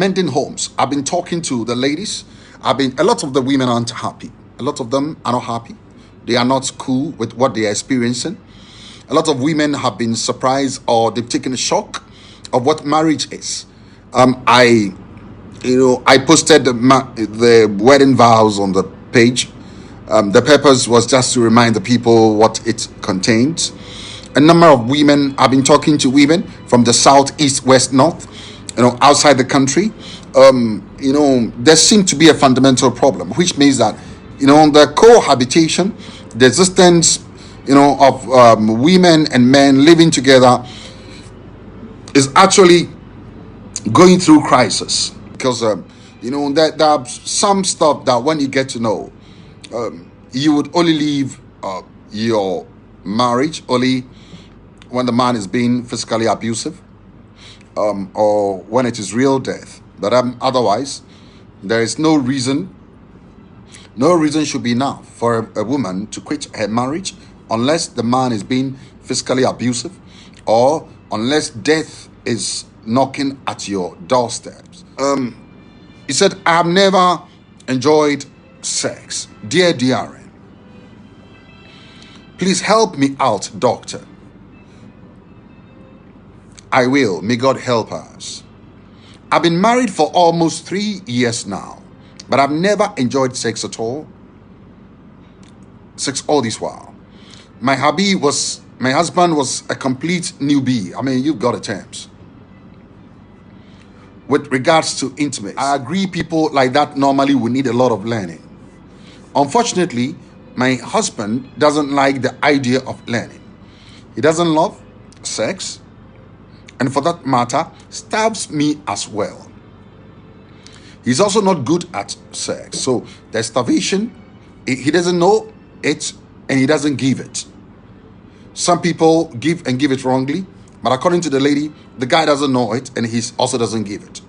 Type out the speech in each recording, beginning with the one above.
Mending homes. I've been talking to the ladies. A lot of the women aren't happy. A lot of them are not happy. They are not cool with what they are experiencing. A lot of women have been surprised or they've taken a shock of what marriage is. I I posted the wedding vows on the page. The purpose was just to remind the people what it contains. A number of women, I've been talking to women from the south, east, west, north, outside the country. There seems to be a fundamental problem, which means that, the cohabitation, the existence, of women and men living together is actually going through crisis because there are some stuff that when you get to know, you would only leave your marriage only when the man is being physically abusive, or when it is real death. But otherwise, there is no reason. No reason should be enough for a woman to quit her marriage unless the man is being physically abusive, or unless death is knocking at your doorsteps. He said, I have never enjoyed sex. Dear DRN, please help me out, doctor. I will. May God help us. I've been married for almost 3 years now, but I've never enjoyed sex at all. Sex all this while. My husband was a complete newbie. I mean, you've got the terms. With regards to intimacy, I agree people like that normally will need a lot of learning. Unfortunately, my husband doesn't like the idea of learning. He doesn't love sex, and for that matter, stabs me as well. He's also not good at sex. So there's starvation. He doesn't know it, and he doesn't give it. Some people give and give it wrongly, but according to the lady, the guy doesn't know it, and he also doesn't give it.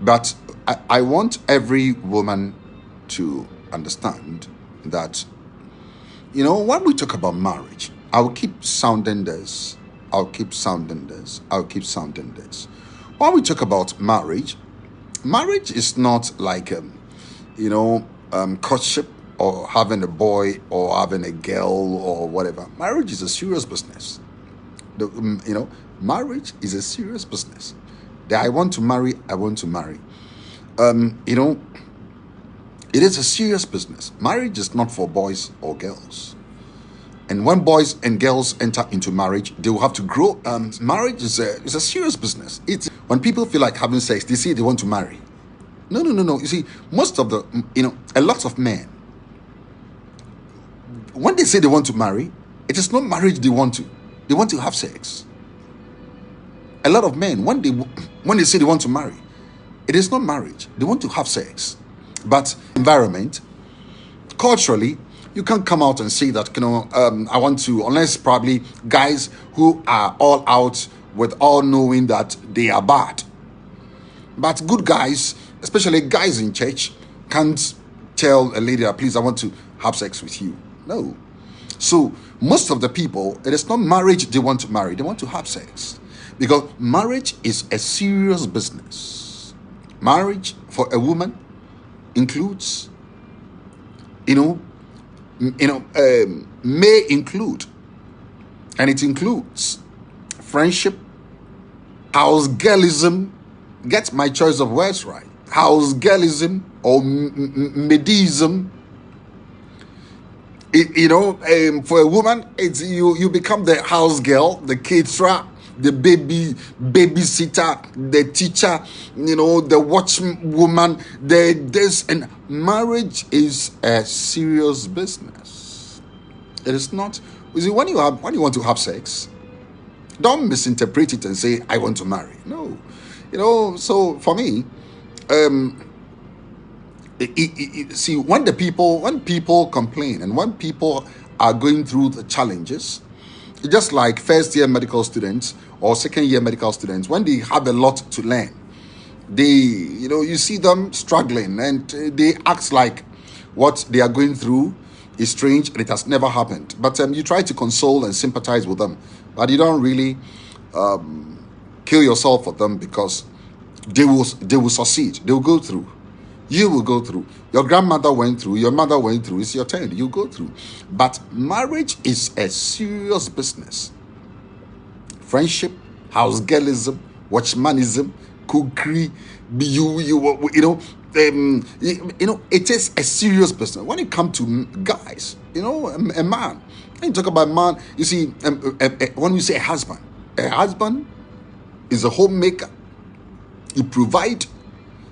But I want every woman to understand that, when we talk about marriage, I'll keep sounding this. I'll keep sounding this. I'll keep sounding this. When we talk about marriage, marriage is not like, courtship or having a boy or having a girl or whatever. Marriage is a serious business. Marriage is a serious business. That I want to marry, I want to marry. It is a serious business. Marriage is not for boys or girls. And when boys and girls enter into marriage, they will have to grow. Marriage is a serious business. It's when people feel like having sex, they say they want to marry. No. You see, most of the, a lot of men, when they say they want to marry, it is not marriage they want to. They want to have sex. A lot of men, when they say they want to marry, it is not marriage. They want to have sex. But environment, culturally, you can't come out and say that, I want to, unless probably guys who are all out with all knowing that they are bad. But good guys, especially guys in church, can't tell a lady that, please, I want to have sex with you. No. So most of the people, it is not marriage they want to marry. They want to have sex. Because marriage is a serious business. Marriage for a woman includes, may include, and it includes friendship, house girlism. Get my choice of words right. House girlism or medism. For a woman, it's you become the house girl, the caterer, the babysitter, the teacher, the watchwoman, this, and marriage is a serious business. It is not. You see, when you want to have sex, don't misinterpret it and say, I want to marry. No. So for me, see, when people complain and when people are going through the challenges, just like first year medical students or second year medical students, when they have a lot to learn, you see them struggling and they act like what they are going through is strange and it has never happened. But you try to console and sympathize with them, but you don't really kill yourself for them, because they will succeed. They will go through. You will go through. Your grandmother went through. Your mother went through. It's your turn. You go through. But marriage is a serious business. Friendship, house girlism, watchmanism, cookery, it is a serious business. When it comes to guys, a man. When you talk about man, you see, when you say a husband is a homemaker. He provide.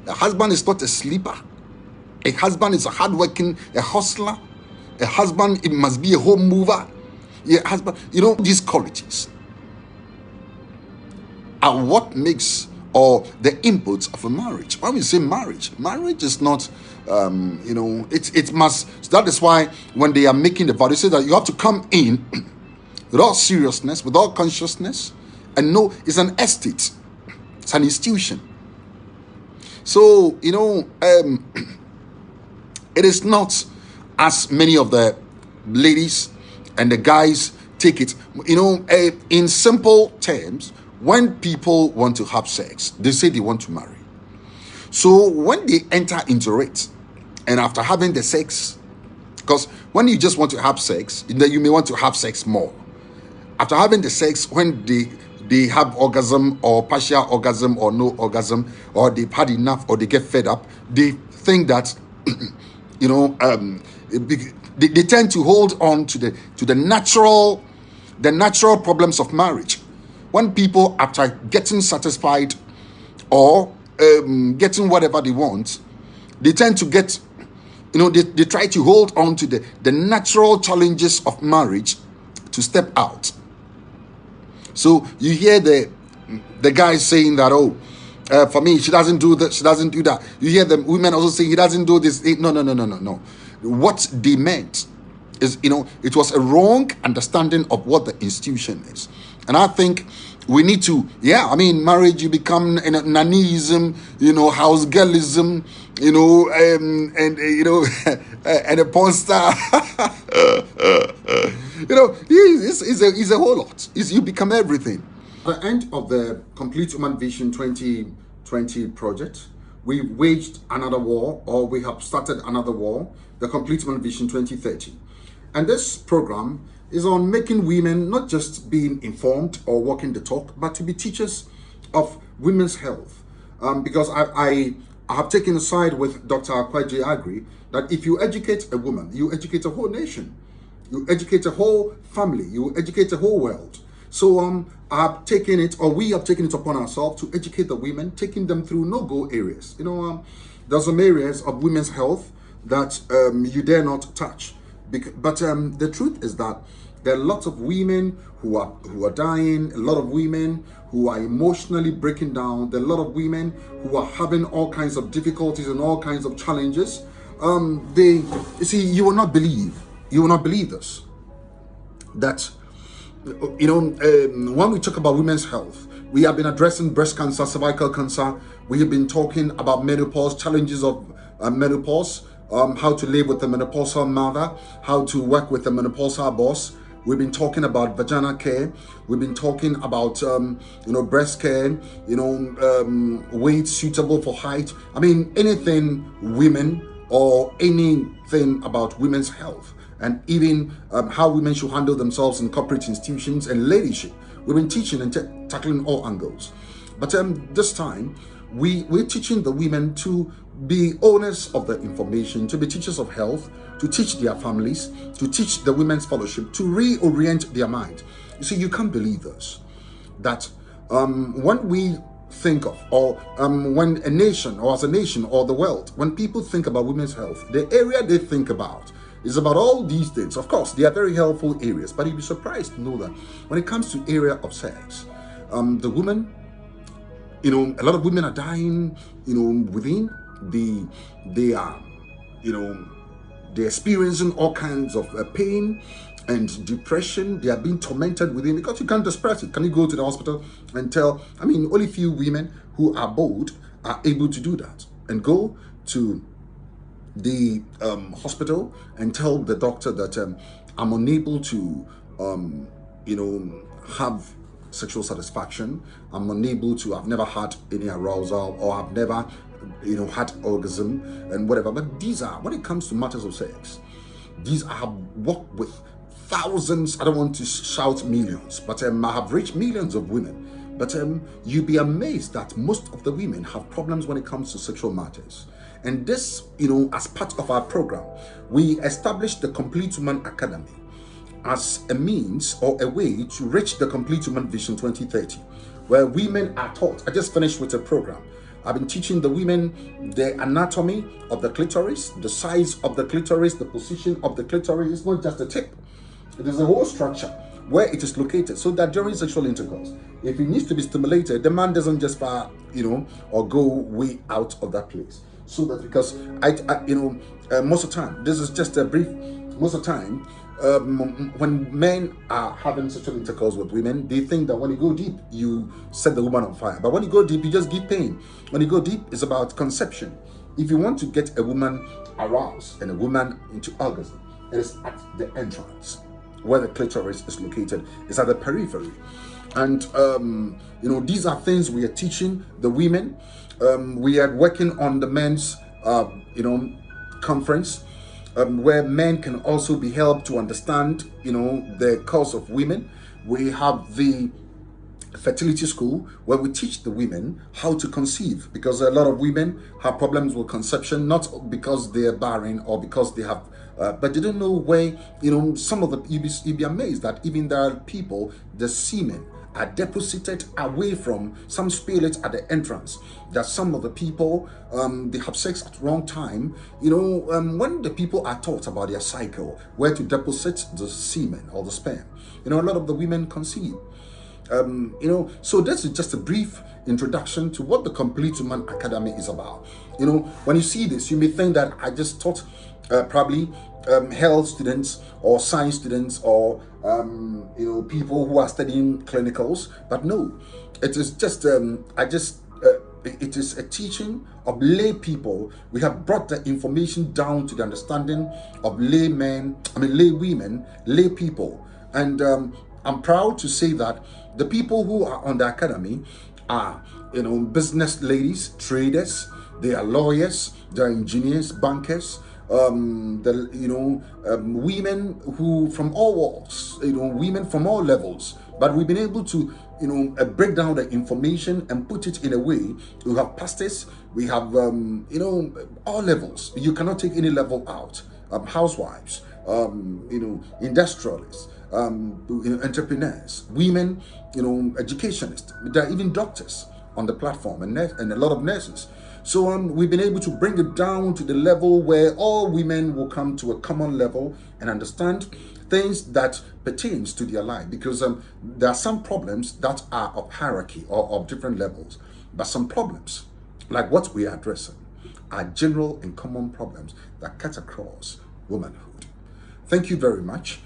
A husband is not a sleeper. A husband is a hardworking, a hustler. A husband, it must be a home mover. Yeah, husband, these qualities are what makes, or the inputs of a marriage. When we say marriage is not, it must. That is why when they are making the vow, they say that you have to come in with all seriousness, with all consciousness, and know it's an estate, it's an institution. So, it is not as many of the ladies and the guys take it. In simple terms, when people want to have sex, they say they want to marry. So when they enter into it, and after having the sex, because when you just want to have sex, then you may want to have sex more. After having the sex, when they have orgasm or partial orgasm or no orgasm, or they've had enough or they get fed up, they think that they tend to hold on to the natural problems of marriage. When people, after getting satisfied or getting whatever they want, they tend to get, they try to hold on to the natural challenges of marriage to step out. So you hear the guys saying that, for me, she doesn't do that, she doesn't do that. You hear the women also saying he doesn't do this. No. What they meant is, it was a wrong understanding of what the institution is. And I think we need to, marriage, you become nannyism, house girlism, and a porn star. It's a whole lot. You become everything. At the end of the Complete Human Vision 2020 project, we waged another war, or we have started another war, the Complete Human Vision 2030. And this program is on making women not just being informed or walking the talk, but to be teachers of women's health. Because I have taken a side with Dr. Akwaji Agri that if you educate a woman, you educate a whole nation, you educate a whole family, you educate a whole world. So I have taken it, or we have taken it upon ourselves to educate the women, taking them through no-go areas. There's some areas of women's health that you dare not touch. But the truth is that there are lots of women who are dying, a lot of women who are emotionally breaking down, there are a lot of women who are having all kinds of difficulties and all kinds of challenges. You will not believe this. That, when we talk about women's health, we have been addressing breast cancer, cervical cancer. We have been talking about menopause, challenges of menopause, how to live with the menopausal mother, how to work with the menopausal boss. We've been talking about vaginal care. We've been talking about, breast care, weight suitable for height. Anything women, or anything about women's health, and even how women should handle themselves in corporate institutions and leadership. We've been teaching and tackling all angles. But this time, we're teaching the women to be owners of the information, to be teachers of health, to teach their families, to teach the women's fellowship, to reorient their mind. You see, you can't believe this, that when we think of, or when a nation, or as a nation, or the world, when people think about women's health, the area they think about is about all these things. Of course, they are very helpful areas, but you'll be surprised to know that when it comes to area of sex, the woman, a lot of women are dying, within they are, they're experiencing all kinds of pain and depression. They are being tormented within, because you can't express it. Can you go to the hospital and tell? Only few women who are bold are able to do that and go to the hospital and tell the doctor that I'm unable to, have sexual satisfaction. I've never had any arousal, or I've never, had orgasm and whatever. But these are, when it comes to matters of sex, I have worked with thousands. I don't want to shout millions, but I have reached millions of women. But you'd be amazed that most of the women have problems when it comes to sexual matters. And this, as part of our program, we established the Complete Woman Academy as a means or a way to reach the Complete Woman Vision 2030, where women are taught. I just finished with a program. I've been teaching the women the anatomy of the clitoris, the size of the clitoris, the position of the clitoris. It's not just a tip. It is a whole structure where it is located, so that during sexual intercourse, if it needs to be stimulated, the man doesn't just fire, or go way out of that place. So that, because most of the time, this is just a brief, most of the time, when men are having sexual intercourse with women, they think that when you go deep, you set the woman on fire. But when you go deep, you just give pain. When you go deep, it's about conception. If you want to get a woman aroused and a woman into orgasm, it is at the entrance where the clitoris is located. It's at the periphery. And these are things we are teaching the women. We are working on the men's conference, where men can also be helped to understand the cause of women. We have the fertility school, where we teach the women how to conceive, because a lot of women have problems with conception, not because they're barren or because they have but they don't know where, some of the, you'd be amazed that even there are people, the semen are deposited away from, some spirits at the entrance, that some of the people, they have sex at the wrong time. When the people are taught about their cycle, where to deposit the semen or the sperm, a lot of the women conceive. So this is just a brief introduction to what the Complete Woman Academy is about. When you see this, you may think that I just taught probably health students or science students or people who are studying clinicals, but no, it is just it is a teaching of lay people. We have brought the information down to the understanding of lay women, lay people. And I'm proud to say that the people who are on the academy are, business ladies, traders, they are lawyers, they are engineers, bankers, women who from all walks, women from all levels. But we've been able to, break down the information and put it in a way. We have pastors, we have, all levels. You cannot take any level out. Housewives, industrialists, entrepreneurs, women, educationists. There are even doctors on the platform, and a lot of nurses. So we've been able to bring it down to the level where all women will come to a common level and understand things that pertains to their life, because there are some problems that are of hierarchy or of different levels, but some problems like what we are addressing are general and common problems that cut across womanhood. Thank you very much.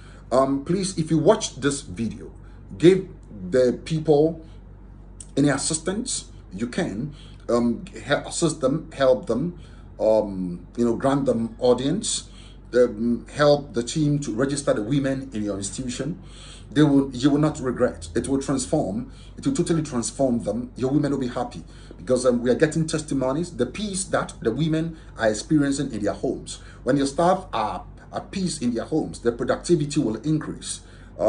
Please, if you watch this video, give the people any assistance you can. Assist them, help them, grant them audience, help the team to register the women in your institution. You will not regret. It will transform. It will totally transform them. Your women will be happy, because we are getting testimonies, the peace that the women are experiencing in their homes. When your staff are at peace in their homes, their productivity will increase.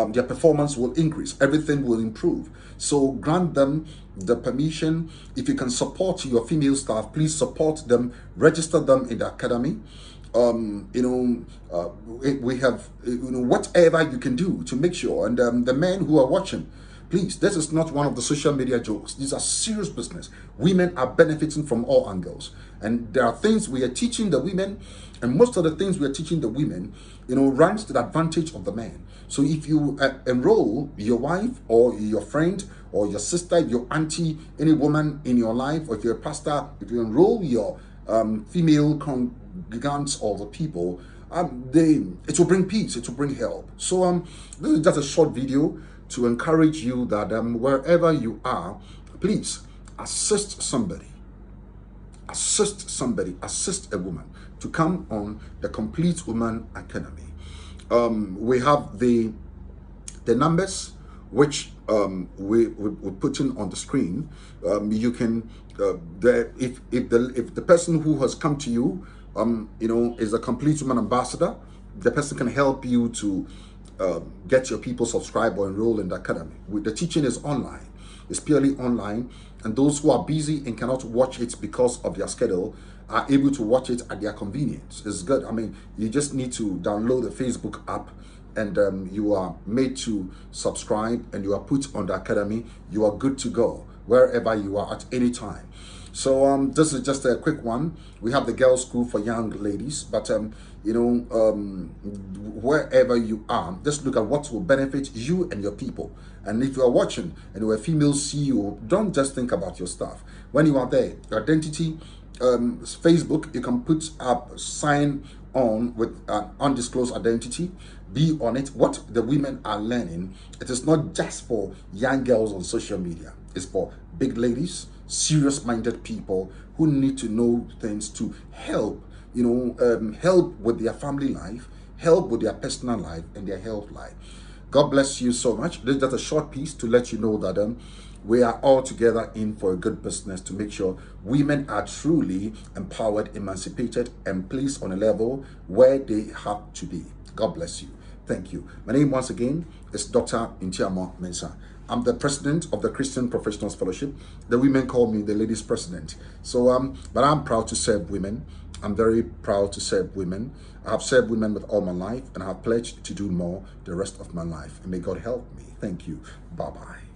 Their performance will increase, everything will improve. So grant them the permission. If you can support your female staff, please support them, register them in the academy. We have, whatever you can do to make sure, and the men who are watching, please, this is not one of the social media jokes. These are serious business. Women are benefiting from all angles. And there are things we are teaching the women, and most of the things we are teaching the women, runs to the advantage of the men. So if you enroll your wife or your friend or your sister, your auntie, any woman in your life, or if you're a pastor, if you enroll your female congregants or the people, it will bring peace, it will bring help. So this is just a short video to encourage you that wherever you are, please assist somebody, assist a woman to come on the Complete Woman Academy. We have the numbers which we're putting on the screen. You can if the person who has come to you is a complete human ambassador, the person can help you to get your people subscribed or enroll in the academy. The teaching is online. It's purely online, and those who are busy and cannot watch it because of their schedule are able to watch it at their convenience. It's good. I mean, you just need to download the Facebook app, and you are made to subscribe, and you are put on the academy. You are good to go wherever you are at any time. So this is just a quick one. We have the girls' school for young ladies, but wherever you are, just look at what will benefit you and your people. And if you are watching and you're a female CEO, don't just think about your staff. When you are there, your identity, Facebook, you can put up sign on with an undisclosed identity. Be on it. What the women are learning, it is not just for young girls on social media. It's for big ladies, serious minded people who need to know things to help, help with their family life, help with their personal life and their health life. God bless you so much. This is just a short piece to let you know that we are all together in for a good business to make sure women are truly empowered, emancipated, and placed on a level where they have to be. God bless you. Thank you. My name once again is Dr. Ntiamo Mensah. I'm the president of the Christian Professionals Fellowship. The women call me the ladies president. So, but I'm proud to serve women. I'm very proud to serve women. I have served women with all my life, and I have pledged to do more the rest of my life. And may God help me. Thank you. Bye-bye.